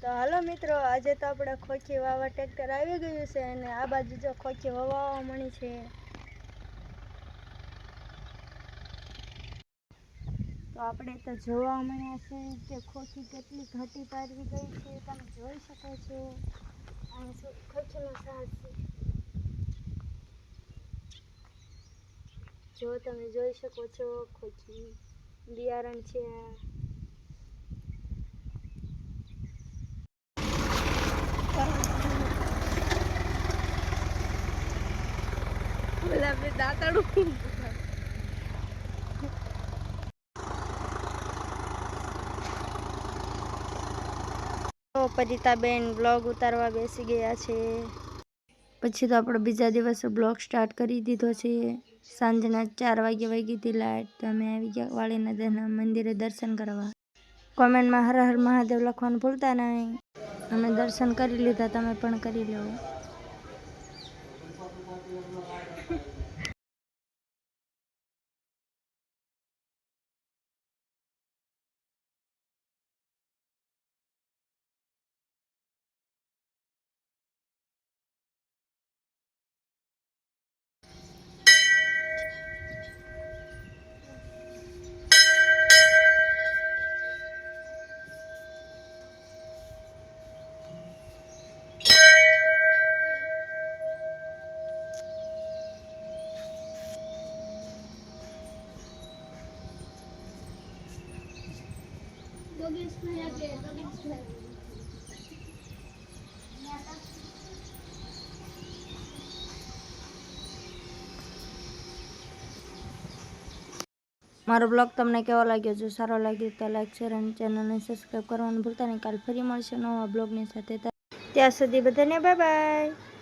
તો હાલો મિત્રો, આજે તો આપણે ખોખી વાવવા ટ્રેક્ટર આવી ગયું છે અને આ બાજુ જો ખોખી વાવવા મળી છે. તો આપણે તો જોવા મળ્યા છે કે ખોખી કેટલી ઘટી પાડવી ગઈ છે. તમે જોઈ શકો છો આ ખોખીનો સાથ છે. જો તમે જોઈ શકો છો ખોખી બિયારણ છે. બોલા બે દાતાડું પરિતાબેન બ્લોગ ઉતારવા બેસી ગયા છે. પછી તો આપણે બીજા દિવસે બ્લોગ સ્ટાર્ટ કરી દીધો છે. સાંજના 4 વાગી હતી લાઈટ, તો અમે આવી ગયા વાળીનગરના મંદિરે દર્શન કરવા. કોમેન્ટમાં હર હર મહાદેવ લખવાનું ભૂલતા નહીં. અમે દર્શન કરી લીધા, તમે પણ કરી લો. મારો બ્લોગ તમને કેવો લાગ્યો? જો સારો લાગ્યો તો લાઈક, શેર અને ચેનલને સબસ્ક્રાઈબ કરવાનું ભૂલતા નહીં. કાલ ફરી મળશે નવા બ્લોગની સાથે. ત્યાં સુધી બધાને બાય બાય.